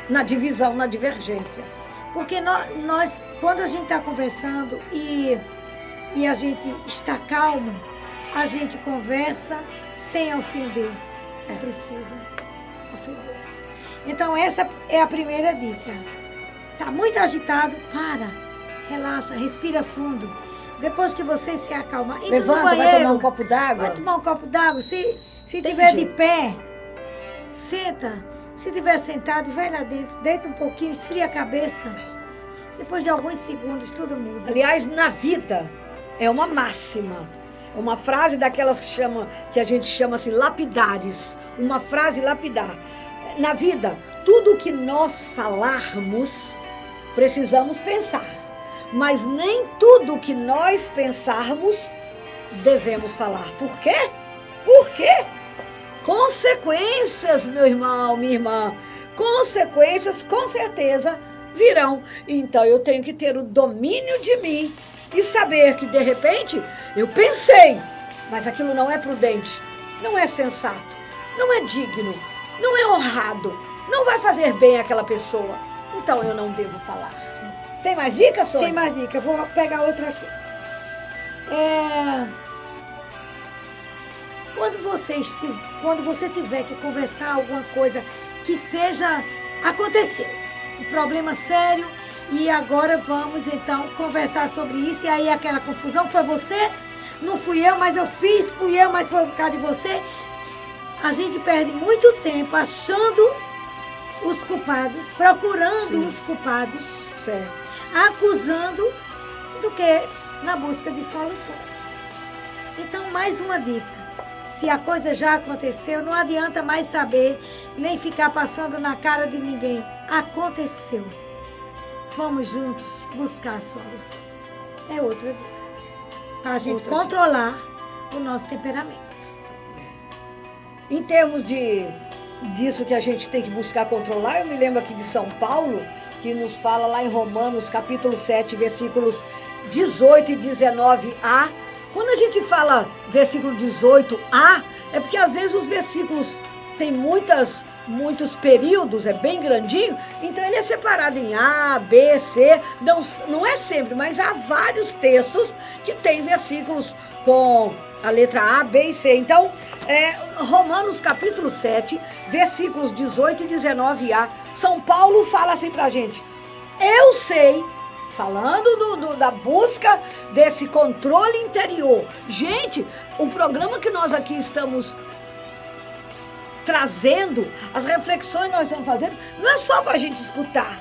na divisão, na divergência. Porque nós quando a gente está conversando e a gente está calmo, a gente conversa sem ofender. Não precisa ofender. Então essa é a primeira dica. Está muito agitado? Para. Relaxa, respira fundo. Depois que você se acalmar, entra Levanta, no banheiro, vai tomar um copo d'água. Vai tomar um copo d'água. Se Tem tiver jeito. de pé, senta. Se tiver sentado, vai lá dentro, deita um pouquinho, esfria a cabeça. Depois de alguns segundos, tudo muda. Aliás, na vida, é uma máxima. É uma frase daquelas que a gente chama assim, lapidares. Uma frase lapidar. Na vida, tudo que nós falarmos, precisamos pensar. Mas nem tudo que nós pensarmos, devemos falar. Por quê? Por quê? Consequências, meu irmão, minha irmã. Consequências, com certeza, virão. Então, eu tenho que ter o domínio de mim e saber que, de repente, eu pensei, mas aquilo não é prudente, não é sensato, não é digno, não é honrado, não vai fazer bem àquela pessoa. Então, eu não devo falar. Tem mais dicas, Sônia? Tem mais dica, vou pegar outra aqui. Quando você tiver que conversar alguma coisa que seja aconteceu, um problema sério, e agora vamos então conversar sobre isso, e aí aquela confusão, foi você, não fui eu, mas eu fiz, fui eu, mas foi por causa de você. A gente perde muito tempo achando os culpados, procurando os culpados, Certo. acusando, do que na busca de soluções. Então, mais uma dica. Se a coisa já aconteceu, não adianta mais saber, nem ficar passando na cara de ninguém. Aconteceu. Vamos juntos buscar a solução. É outra dica. Para a gente controlar o nosso temperamento. Em termos disso que a gente tem que buscar controlar, eu me lembro aqui de São Paulo, que nos fala lá em Romanos, capítulo 7, versículos 18 e 19a. Quando a gente fala versículo 18a, é porque às vezes os versículos têm muitos períodos, é bem grandinho, então ele é separado em A, B, C, não é sempre, mas há vários textos que tem versículos com a letra A, B e C. Então, Romanos capítulo 7, versículos 18 e 19a, São Paulo fala assim pra gente: eu sei, falando da busca desse controle interior. Gente, o programa que nós aqui estamos trazendo, as reflexões que nós estamos fazendo, não é só para a gente escutar,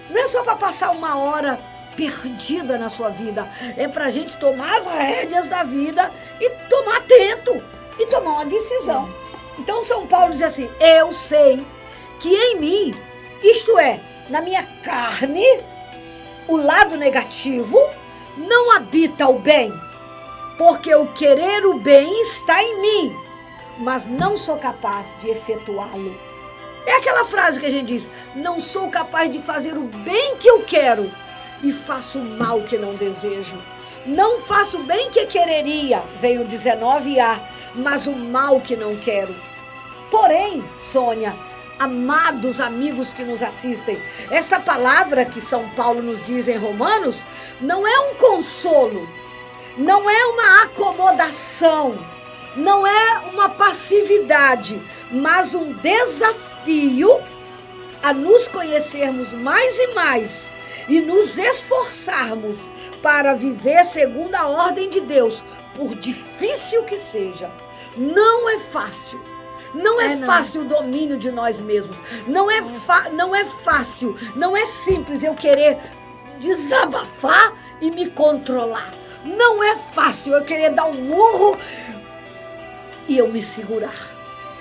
não é só para passar uma hora perdida na sua vida, é para a gente tomar as rédeas da vida e tomar atento e tomar uma decisão. Então São Paulo diz assim: eu sei que em mim, isto é, na minha carne, o lado negativo, não habita o bem, porque o querer o bem está em mim, mas não sou capaz de efetuá-lo. É aquela frase que a gente diz: não sou capaz de fazer o bem que eu quero e faço o mal que não desejo. Não faço o bem que quereria, veio 19a, mas o mal que não quero. Porém, Sônia, amados amigos que nos assistem, esta palavra que São Paulo nos diz em Romanos não é um consolo, não é uma acomodação, não é uma passividade, mas um desafio a nos conhecermos mais e mais e nos esforçarmos para viver segundo a ordem de Deus, por difícil que seja. Não é fácil. Não é não. fácil o domínio de nós mesmos. Não é fácil, não é simples eu querer desabafar e me controlar. Não é fácil eu querer dar um murro e eu me segurar.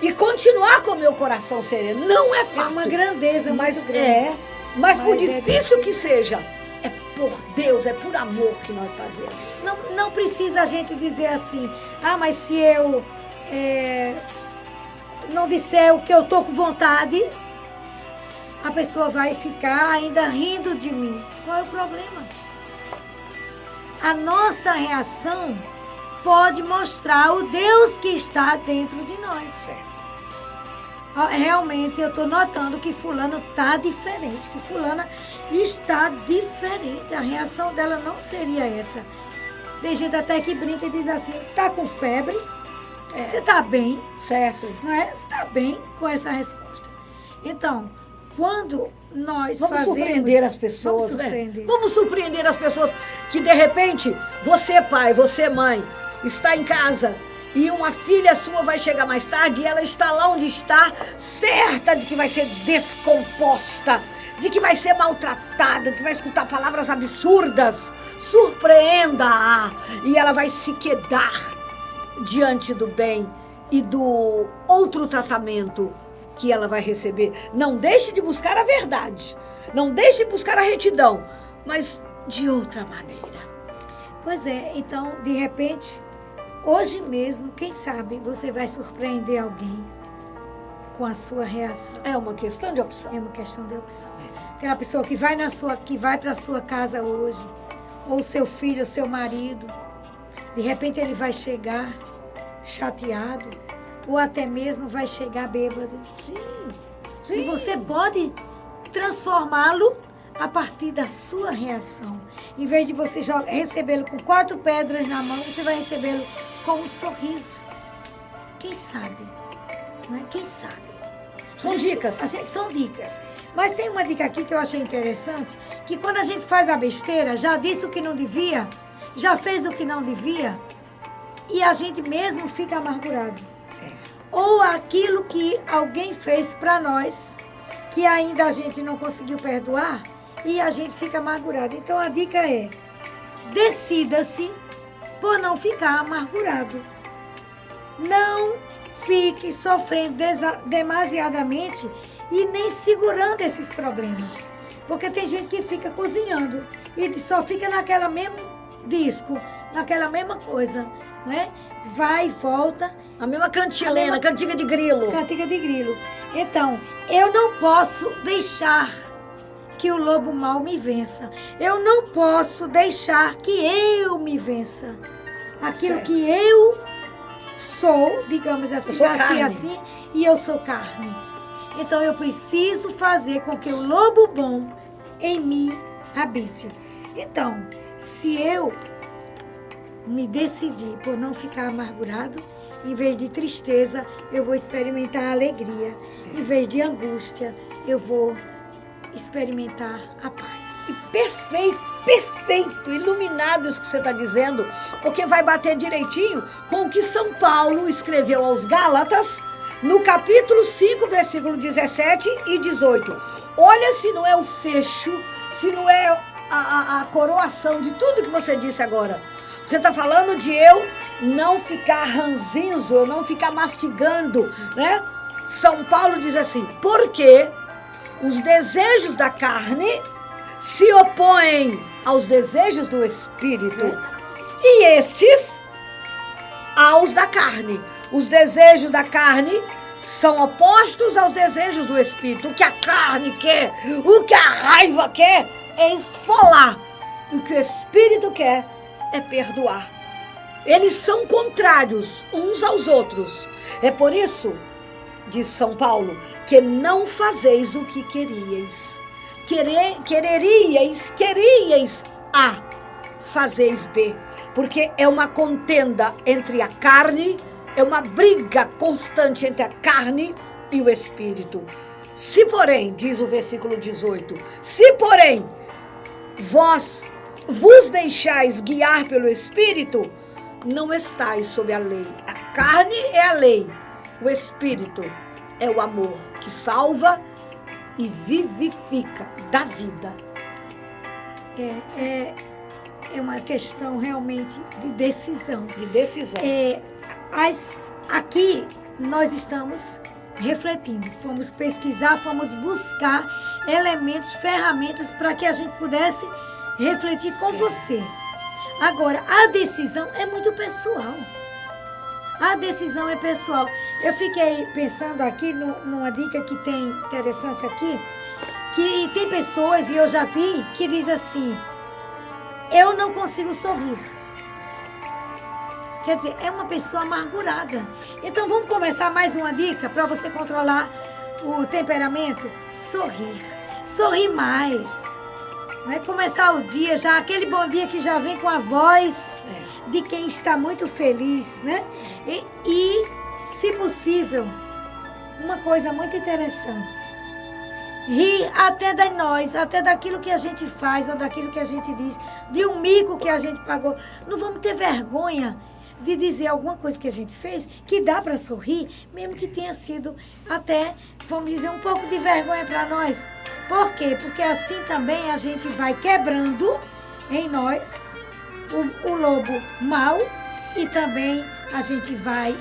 E continuar com o meu coração sereno. Não é É fácil. uma grandeza Mas muito grande. mas por Mas é difícil que seja, é por Deus, é por amor que nós fazemos. Não precisa a gente dizer assim, mas se eu não disser o que eu tô com vontade, a pessoa vai ficar ainda rindo de mim. Qual é o problema? A nossa reação pode mostrar o Deus que está dentro de nós. Realmente eu estou notando que fulano está diferente, que fulana está diferente. A reação dela não seria essa. Tem gente até que brinca e diz assim, você está com febre? Você está bem? Certo. Não é? Você está bem com essa resposta. Então, quando nós Vamos fazemos... surpreender as pessoas, Vamos surpreender. né? Vamos surpreender as pessoas que, de repente, você pai, você mãe, está em casa e uma filha sua vai chegar mais tarde e ela está lá onde está, certa de que vai ser descomposta, de que vai ser maltratada, de que vai escutar palavras absurdas. Surpreenda-a e ela vai se quedar diante do bem e do outro tratamento que ela vai receber. Não deixe de buscar a verdade, não deixe de buscar a retidão, mas de outra maneira. Pois é, então, de repente, hoje mesmo, quem sabe, você vai surpreender alguém com a sua reação. É uma questão de opção. É uma questão de opção. Aquela pessoa que vai para a sua casa hoje, ou seu filho, ou seu marido, de repente ele vai chegar chateado, ou até mesmo vai chegar bêbado. Sim. E você pode transformá-lo a partir da sua reação. Em vez de você recebê-lo com 4 pedras na mão, você vai recebê-lo com um sorriso. Quem sabe? Não é? Quem sabe? São dicas. São dicas. Mas tem uma dica aqui que eu achei interessante, que quando a gente faz a besteira, já disse o que não devia, já fez o que não devia, e a gente mesmo fica amargurado. Ou aquilo que alguém fez para nós, que ainda a gente não conseguiu perdoar, e a gente fica amargurado. Então a dica é, decida-se por não ficar amargurado. Não fique sofrendo demasiadamente e nem segurando esses problemas. Porque tem gente que fica cozinhando e só fica naquela mesmo disco, naquela mesma coisa, não é? Vai e volta. A mesma cantilena, cantiga de grilo. Cantiga de grilo. Então, eu não posso deixar que o lobo mau me vença. Eu não posso deixar que eu me vença. Aquilo Certo. que eu sou, digamos assim, Eu sou nasci carne. assim e eu sou carne. Então eu preciso fazer com que o lobo bom em mim habite. Então, se eu me decidir por não ficar amargurado, em vez de tristeza, eu vou experimentar alegria. Em vez de angústia, eu vou experimentar a paz. E perfeito, iluminado isso que você está dizendo, porque vai bater direitinho com o que São Paulo escreveu aos Gálatas, no capítulo 5, versículo 17 e 18. Olha se não é o fecho, se não é a coroação de tudo que você disse agora. Você está falando de eu não ficar ranzinzo, eu não ficar mastigando, né? São Paulo diz assim, porque os desejos da carne se opõem aos desejos do Espírito, e estes aos da carne. Os desejos da carne são opostos aos desejos do Espírito. O que a carne quer, o que a raiva quer é esfolar. O que o Espírito quer é perdoar. Eles são contrários uns aos outros. É por isso, diz São Paulo, que não fazeis o que queríeis. Queríeis A, fazeis B. Porque é uma contenda entre a carne, é uma briga constante entre a carne e o Espírito. Se porém, diz o versículo 18, se porém vós vos deixais guiar pelo Espírito, não estáis sob a lei. A carne é a lei, O Espírito é o amor que salva e vivifica, dá vida. É uma questão realmente de decisão. De decisão. Aqui nós estamos refletindo, fomos pesquisar, fomos buscar elementos, ferramentas para que a gente pudesse refletir com você. Agora, a decisão é muito pessoal. A decisão é pessoal. Eu fiquei pensando aqui numa dica que tem interessante aqui, que tem pessoas, e eu já vi, que diz assim: eu não consigo sorrir. Quer dizer, é uma pessoa amargurada. Então vamos começar mais uma dica para você controlar o temperamento? Sorrir. Sorrir mais. Não é começar o dia já, aquele bom dia que já vem com a voz de quem está muito feliz, né? E se possível, uma coisa muito interessante. Rir até de nós, até daquilo que a gente faz ou daquilo que a gente diz, de um mico que a gente pagou. Não vamos ter vergonha de dizer alguma coisa que a gente fez, que dá para sorrir, mesmo que tenha sido até, vamos dizer, um pouco de vergonha para nós. Por quê? Porque assim também a gente vai quebrando em nós o lobo mau e também a gente vai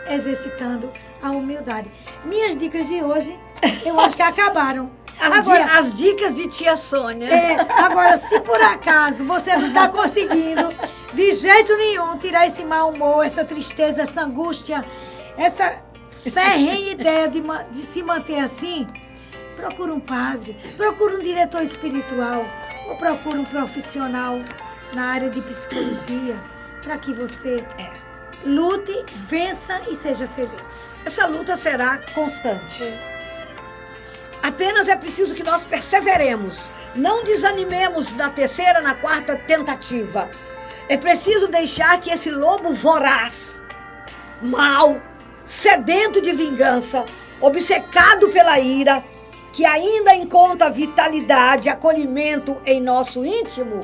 exercitando a humildade. Minhas dicas de hoje, eu acho que acabaram. As dicas de tia Sônia. Agora, se por acaso você não está conseguindo de jeito nenhum tirar esse mau humor, essa tristeza, essa angústia, essa ferrenha ideia de se manter assim, procura um padre, procura um diretor espiritual ou procura um profissional na área de psicologia para que você lute, vença e seja feliz. Essa luta será constante. Apenas é preciso que nós perseveremos. Não desanimemos na terceira, na quarta tentativa. É preciso deixar que esse lobo voraz, mau, sedento de vingança, obcecado pela ira, que ainda encontra vitalidade, acolhimento em nosso íntimo,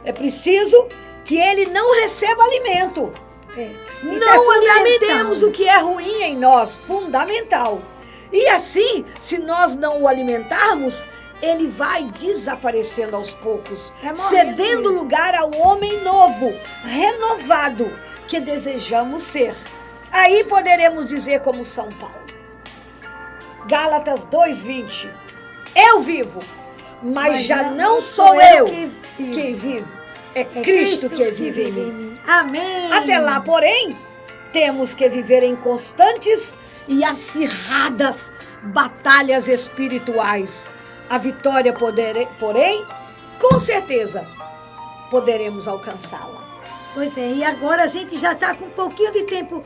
é preciso que ele não receba alimento. Não alimentemos o que é ruim em nós, fundamental. E assim, se nós não o alimentarmos, ele vai desaparecendo aos poucos, cedendo lugar ao homem novo, renovado, que desejamos ser. Aí poderemos dizer como São Paulo. Gálatas 2:20. Eu vivo, mas já não sou eu quem vivo. É Cristo que vive em mim. Amém. Até lá, porém, temos que viver em constantes e acirradas batalhas espirituais. A vitória, porém, com certeza, poderemos alcançá-la. Pois é, e agora a gente já está com um pouquinho de tempo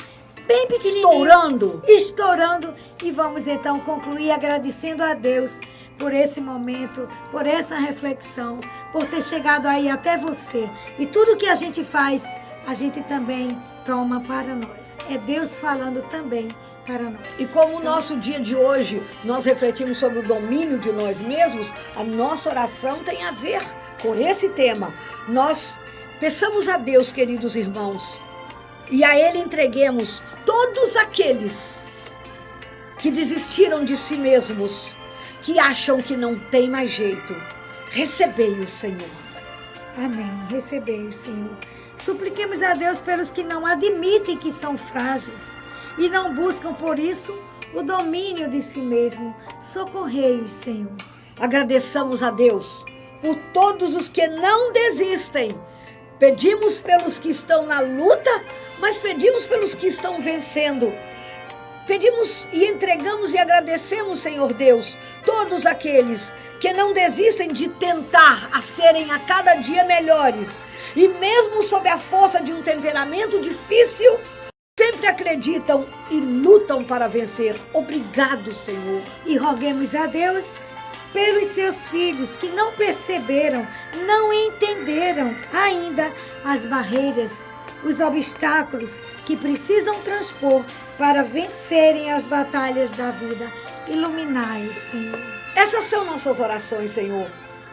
bem pequenininho. Estourando. E vamos então concluir agradecendo a Deus por esse momento, por essa reflexão, por ter chegado aí até você. E tudo que a gente faz, a gente também toma para nós. É Deus falando também para nós. E como o nosso dia de hoje, nós refletimos sobre o domínio de nós mesmos, a nossa oração tem a ver com esse tema. Nós peçamos a Deus, queridos irmãos, e a Ele entreguemos todos aqueles que desistiram de si mesmos, que acham que não tem mais jeito. Recebei o Senhor. Amém. Recebei o Senhor. Supliquemos a Deus pelos que não admitem que são frágeis e não buscam por isso o domínio de si mesmo. Socorrei-os, Senhor. Agradeçamos a Deus por todos os que não desistem. Pedimos pelos que estão na luta, mas pedimos pelos que estão vencendo. Pedimos e entregamos e agradecemos, Senhor Deus, todos aqueles que não desistem de tentar a serem a cada dia melhores. E mesmo sob a força de um temperamento difícil, sempre acreditam e lutam para vencer. Obrigado, Senhor. E roguemos a Deus pelos seus filhos que não perceberam, não entenderam ainda as barreiras, os obstáculos que precisam transpor para vencerem as batalhas da vida. Iluminai-os, Senhor. Essas são nossas orações, Senhor.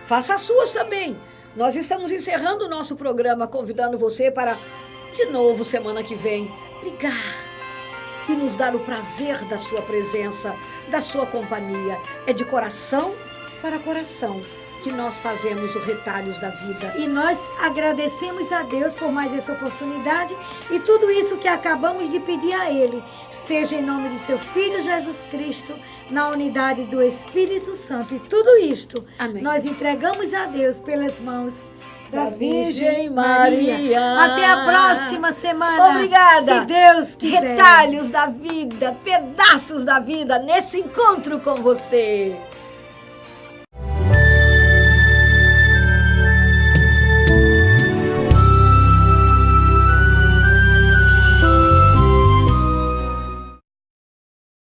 Faça as suas também. Nós estamos encerrando o nosso programa, convidando você para, de novo, semana que vem, ligar e nos dar o prazer da sua presença, da sua companhia. É de coração para coração que nós fazemos o Retalhos da Vida. E nós agradecemos a Deus por mais essa oportunidade e tudo isso que acabamos de pedir a Ele, seja em nome de seu Filho Jesus Cristo, na unidade do Espírito Santo. E tudo isto, Amém. Nós entregamos a Deus pelas mãos da Virgem Maria. Até a próxima semana. Obrigada. Se Deus quiser. Retalhos da Vida, pedaços da vida nesse encontro com você.